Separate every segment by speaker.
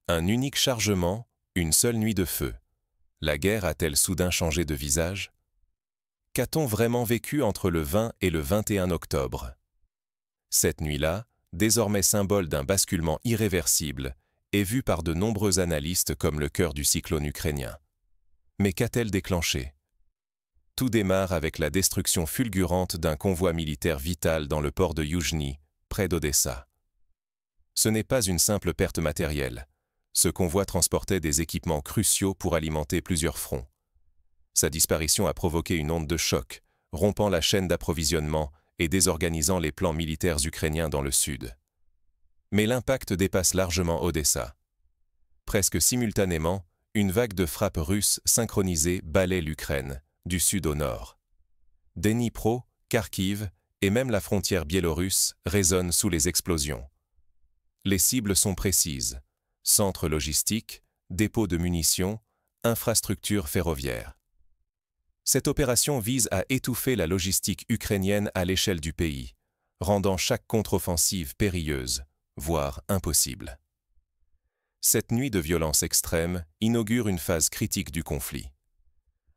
Speaker 1: Un unique chargement, une seule nuit de feu. La guerre a-t-elle soudain changé de visage? Qu'a-t-on vraiment vécu entre le 20 et le 21 octobre? Cette nuit-là, désormais symbole d'un basculement irréversible, est vue par de nombreux analystes comme le cœur du cyclone ukrainien. Mais qu'a-t-elle déclenché? Tout démarre avec la destruction fulgurante d'un convoi militaire vital dans le port de Youjny, près d'Odessa. Ce n'est pas une simple perte matérielle. Ce convoi transportait des équipements cruciaux pour alimenter plusieurs fronts. Sa disparition a provoqué une onde de choc, rompant la chaîne d'approvisionnement et désorganisant les plans militaires ukrainiens dans le sud. Mais l'impact dépasse largement Odessa. Presque simultanément, une vague de frappes russes synchronisées balaie l'Ukraine, du sud au nord. Dnipro, Kharkiv et même la frontière biélorusse résonnent sous les explosions. Les cibles sont précises: centres logistiques, dépôts de munitions, infrastructures ferroviaires. Cette opération vise à étouffer la logistique ukrainienne à l'échelle du pays, rendant chaque contre-offensive périlleuse, voire impossible. Cette nuit de violence extrême inaugure une phase critique du conflit.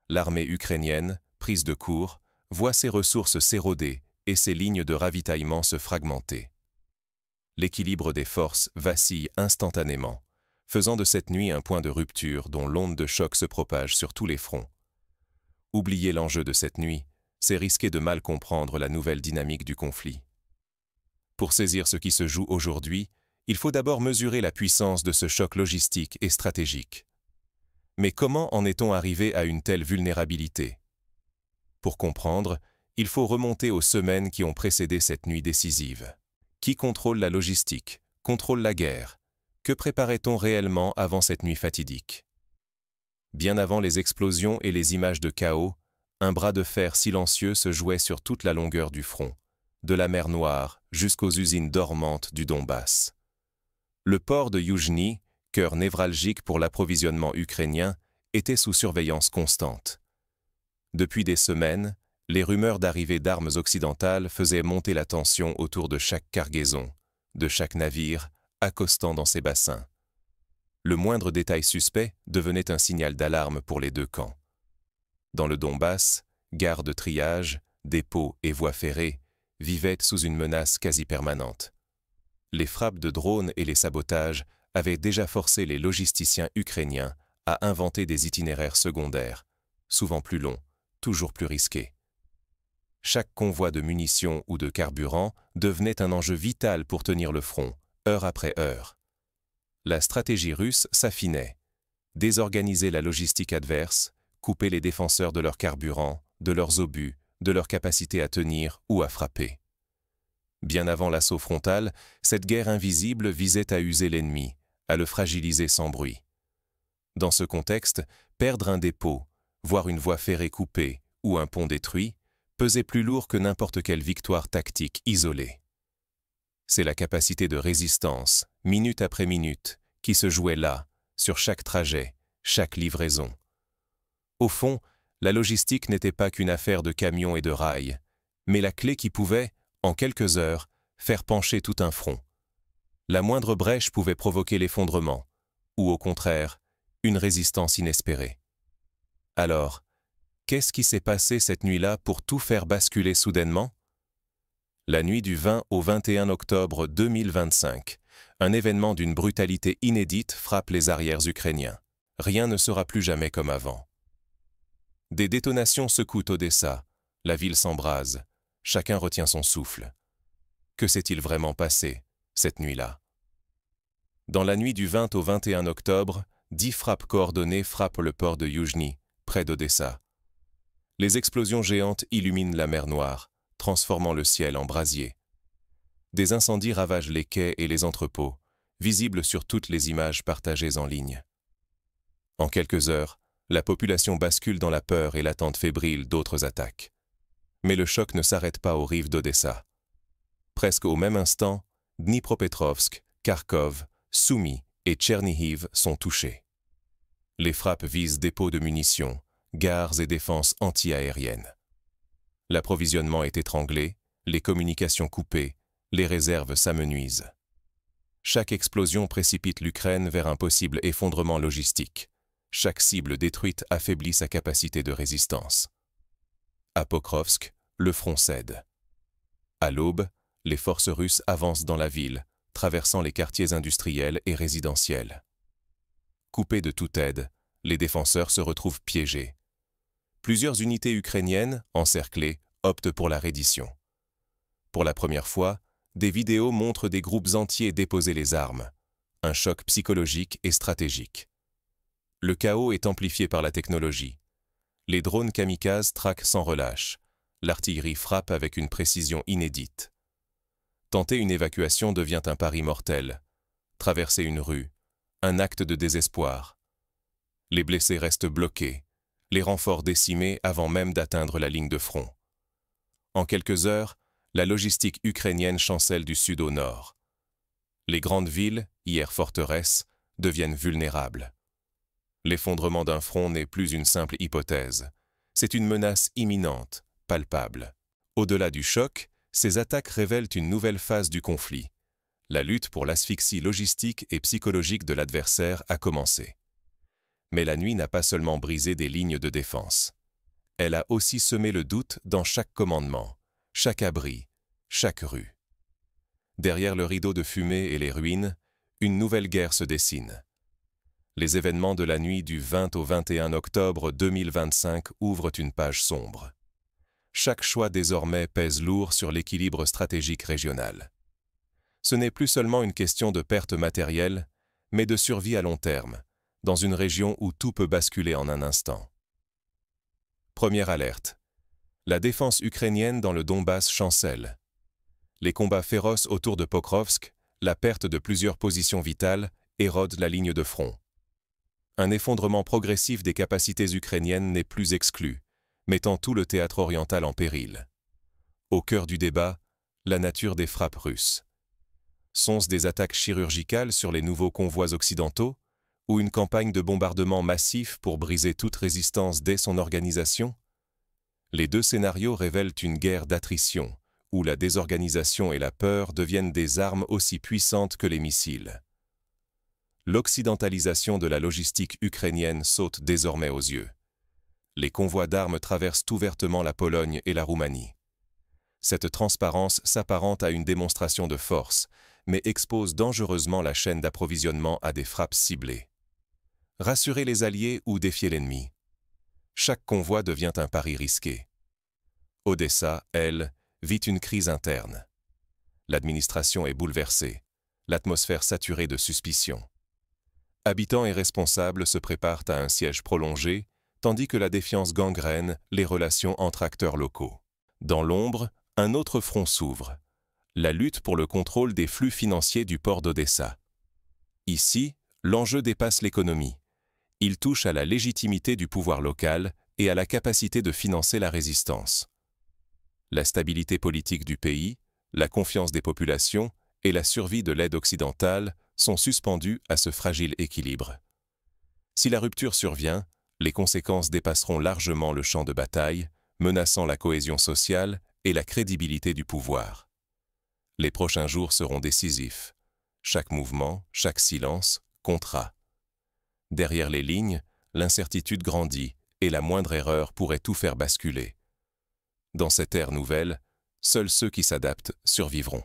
Speaker 1: L'armée ukrainienne, prise de court, voit ses ressources s'éroder et ses lignes de ravitaillement se fragmenter. L'équilibre des forces vacille instantanément, faisant de cette nuit un point de rupture dont l'onde de choc se propage sur tous les fronts. Oublier l'enjeu de cette nuit, c'est risquer de mal comprendre la nouvelle dynamique du conflit. Pour saisir ce qui se joue aujourd'hui, il faut d'abord mesurer la puissance de ce choc logistique et stratégique. Mais comment en est-on arrivé à une telle vulnérabilité? Pour comprendre, il faut remonter aux semaines qui ont précédé cette nuit décisive. Qui contrôle la logistique, contrôle la guerre? Que préparait-on réellement avant cette nuit fatidique? Bien avant les explosions et les images de chaos, un bras de fer silencieux se jouait sur toute la longueur du front, de la mer Noire jusqu'aux usines dormantes du Donbass. Le port de Youjny, cœur névralgique pour l'approvisionnement ukrainien, était sous surveillance constante. Depuis des semaines, les rumeurs d'arrivée d'armes occidentales faisaient monter la tension autour de chaque cargaison, de chaque navire accostant dans ses bassins. Le moindre détail suspect devenait un signal d'alarme pour les deux camps. Dans le Donbass, gares de triage, dépôts et voies ferrées vivaient sous une menace quasi permanente. Les frappes de drones et les sabotages avaient déjà forcé les logisticiens ukrainiens à inventer des itinéraires secondaires, souvent plus longs, toujours plus risqués. Chaque convoi de munitions ou de carburant devenait un enjeu vital pour tenir le front, heure après heure. La stratégie russe s'affinait: désorganiser la logistique adverse, couper les défenseurs de leur carburant, de leurs obus, de leur capacité à tenir ou à frapper. Bien avant l'assaut frontal, cette guerre invisible visait à user l'ennemi, à le fragiliser sans bruit. Dans ce contexte, perdre un dépôt, voire une voie ferrée coupée ou un pont détruit, pesait plus lourd que n'importe quelle victoire tactique isolée. C'est la capacité de résistance, minute après minute, qui se jouait là, sur chaque trajet, chaque livraison. Au fond, la logistique n'était pas qu'une affaire de camions et de rails, mais la clé qui pouvait, en quelques heures, faire pencher tout un front. La moindre brèche pouvait provoquer l'effondrement, ou au contraire, une résistance inespérée. Alors, qu'est-ce qui s'est passé cette nuit-là pour tout faire basculer soudainement? La nuit du 20 au 21 octobre 2025, un événement d'une brutalité inédite frappe les arrières ukrainiens. Rien ne sera plus jamais comme avant. Des détonations secouent Odessa, la ville s'embrase, chacun retient son souffle. Que s'est-il vraiment passé, cette nuit-là? Dans la nuit du 20 au 21 octobre, 10 frappes coordonnées frappent le port de Youjny, près d'Odessa. Les explosions géantes illuminent la mer Noire, transformant le ciel en brasier. Des incendies ravagent les quais et les entrepôts, visibles sur toutes les images partagées en ligne. En quelques heures, la population bascule dans la peur et l'attente fébrile d'autres attaques. Mais le choc ne s'arrête pas aux rives d'Odessa. Presque au même instant, Dnipropetrovsk, Kharkov, Soumy et Tchernihiv sont touchés. Les frappes visent dépôts de munitions, gares et défenses anti-aériennes. L'approvisionnement est étranglé, les communications coupées, les réserves s'amenuisent. Chaque explosion précipite l'Ukraine vers un possible effondrement logistique. Chaque cible détruite affaiblit sa capacité de résistance. À Pokrovsk, le front cède. À l'aube, les forces russes avancent dans la ville, traversant les quartiers industriels et résidentiels. Coupés de toute aide, les défenseurs se retrouvent piégés. Plusieurs unités ukrainiennes, encerclées, optent pour la reddition. Pour la première fois, des vidéos montrent des groupes entiers déposer les armes. Un choc psychologique et stratégique. Le chaos est amplifié par la technologie. Les drones kamikazes traquent sans relâche. L'artillerie frappe avec une précision inédite. Tenter une évacuation devient un pari mortel. Traverser une rue, un acte de désespoir. Les blessés restent bloqués, les renforts décimés avant même d'atteindre la ligne de front. En quelques heures, la logistique ukrainienne chancelle du sud au nord. Les grandes villes, hier forteresses, deviennent vulnérables. L'effondrement d'un front n'est plus une simple hypothèse. C'est une menace imminente, palpable. Au-delà du choc, ces attaques révèlent une nouvelle phase du conflit. La lutte pour l'asphyxie logistique et psychologique de l'adversaire a commencé. Mais la nuit n'a pas seulement brisé des lignes de défense. Elle a aussi semé le doute dans chaque commandement, chaque abri, chaque rue. Derrière le rideau de fumée et les ruines, une nouvelle guerre se dessine. Les événements de la nuit du 20 au 21 octobre 2025 ouvrent une page sombre. Chaque choix désormais pèse lourd sur l'équilibre stratégique régional. Ce n'est plus seulement une question de perte matérielle, mais de survie à long terme, dans une région où tout peut basculer en un instant. Première alerte. La défense ukrainienne dans le Donbass chancelle. Les combats féroces autour de Pokrovsk, la perte de plusieurs positions vitales, érodent la ligne de front. Un effondrement progressif des capacités ukrainiennes n'est plus exclu, mettant tout le théâtre oriental en péril. Au cœur du débat, la nature des frappes russes. Sont-ce des attaques chirurgicales sur les nouveaux convois occidentaux, ou une campagne de bombardement massif pour briser toute résistance dès son organisation? Les deux scénarios révèlent une guerre d'attrition, où la désorganisation et la peur deviennent des armes aussi puissantes que les missiles. L'occidentalisation de la logistique ukrainienne saute désormais aux yeux. Les convois d'armes traversent ouvertement la Pologne et la Roumanie. Cette transparence s'apparente à une démonstration de force, mais expose dangereusement la chaîne d'approvisionnement à des frappes ciblées. Rassurer les alliés ou défier l'ennemi. Chaque convoi devient un pari risqué. Odessa, elle, vit une crise interne. L'administration est bouleversée, l'atmosphère saturée de suspicion. Habitants et responsables se préparent à un siège prolongé, tandis que la défiance gangrène les relations entre acteurs locaux. Dans l'ombre, un autre front s'ouvre. La lutte pour le contrôle des flux financiers du port d'Odessa. Ici, l'enjeu dépasse l'économie. Il touche à la légitimité du pouvoir local et à la capacité de financer la résistance. La stabilité politique du pays, la confiance des populations et la survie de l'aide occidentale sont suspendues à ce fragile équilibre. Si la rupture survient, les conséquences dépasseront largement le champ de bataille, menaçant la cohésion sociale et la crédibilité du pouvoir. Les prochains jours seront décisifs. Chaque mouvement, chaque silence comptera. Derrière les lignes, l'incertitude grandit et la moindre erreur pourrait tout faire basculer. Dans cette ère nouvelle, seuls ceux qui s'adaptent survivront.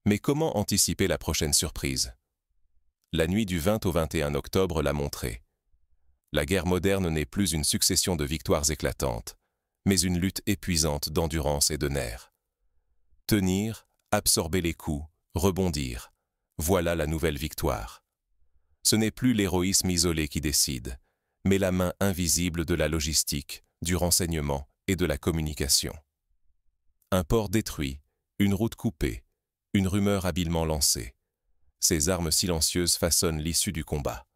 Speaker 1: Mais comment anticiper la prochaine surprise? La nuit du 20 au 21 octobre l'a montré. La guerre moderne n'est plus une succession de victoires éclatantes, mais une lutte épuisante d'endurance et de nerfs. Tenir, absorber les coups, rebondir, voilà la nouvelle victoire. Ce n'est plus l'héroïsme isolé qui décide, mais la main invisible de la logistique, du renseignement et de la communication. Un port détruit, une route coupée, une rumeur habilement lancée. Ces armes silencieuses façonnent l'issue du combat.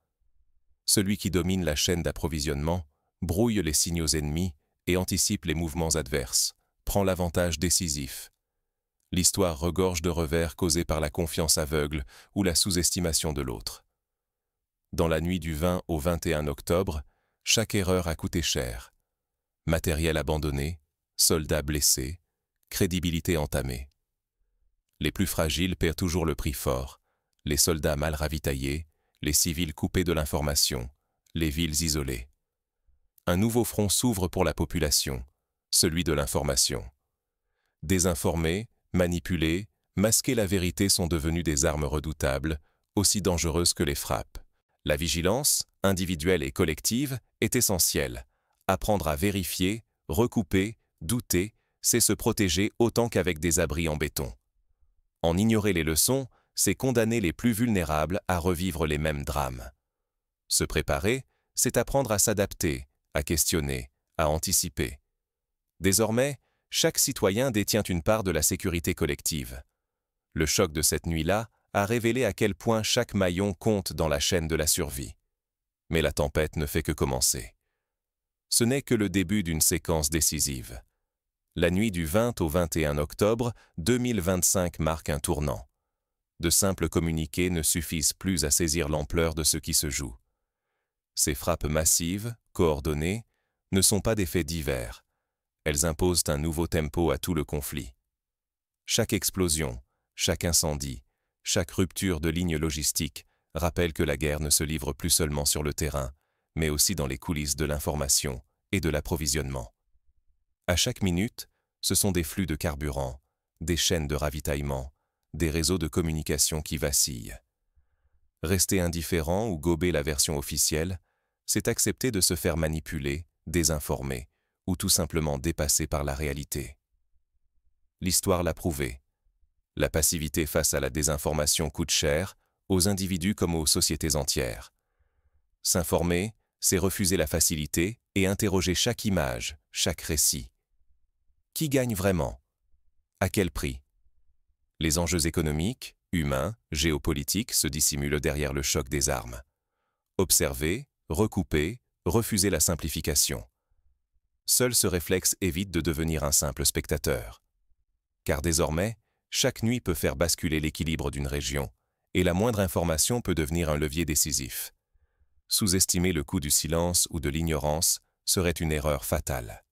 Speaker 1: Celui qui domine la chaîne d'approvisionnement brouille les signaux ennemis et anticipe les mouvements adverses, prend l'avantage décisif. L'histoire regorge de revers causés par la confiance aveugle ou la sous-estimation de l'autre. Dans la nuit du 20 au 21 octobre, chaque erreur a coûté cher. Matériel abandonné, soldats blessés, crédibilité entamée. Les plus fragiles paient toujours le prix fort, les soldats mal ravitaillés, les civils coupés de l'information, les villes isolées. Un nouveau front s'ouvre pour la population, celui de l'information. Désinformer, manipuler, masquer la vérité sont devenus des armes redoutables, aussi dangereuses que les frappes. La vigilance, individuelle et collective, est essentielle. Apprendre à vérifier, recouper, douter, c'est se protéger autant qu'avec des abris en béton. En ignorer les leçons, c'est condamner les plus vulnérables à revivre les mêmes drames. Se préparer, c'est apprendre à s'adapter, à questionner, à anticiper. Désormais, chaque citoyen détient une part de la sécurité collective. Le choc de cette nuit-là a révélé à quel point chaque maillon compte dans la chaîne de la survie. Mais la tempête ne fait que commencer. Ce n'est que le début d'une séquence décisive. La nuit du 20 au 21 octobre 2025 marque un tournant. De simples communiqués ne suffisent plus à saisir l'ampleur de ce qui se joue. Ces frappes massives, coordonnées, ne sont pas des faits divers. Elles imposent un nouveau tempo à tout le conflit. Chaque explosion, chaque incendie, chaque rupture de ligne logistique rappelle que la guerre ne se livre plus seulement sur le terrain, mais aussi dans les coulisses de l'information et de l'approvisionnement. À chaque minute, ce sont des flux de carburant, des chaînes de ravitaillement, des réseaux de communication qui vacillent. Rester indifférent ou gober la version officielle, c'est accepter de se faire manipuler, désinformer, ou tout simplement dépasser par la réalité. L'histoire l'a prouvé. La passivité face à la désinformation coûte cher, aux individus comme aux sociétés entières. S'informer, c'est refuser la facilité et interroger chaque image, chaque récit. Qui gagne vraiment? À quel prix? Les enjeux économiques, humains, géopolitiques se dissimulent derrière le choc des armes. Observer, recouper, refuser la simplification. Seul ce réflexe évite de devenir un simple spectateur. Car désormais, chaque nuit peut faire basculer l'équilibre d'une région, et la moindre information peut devenir un levier décisif. Sous-estimer le coût du silence ou de l'ignorance serait une erreur fatale.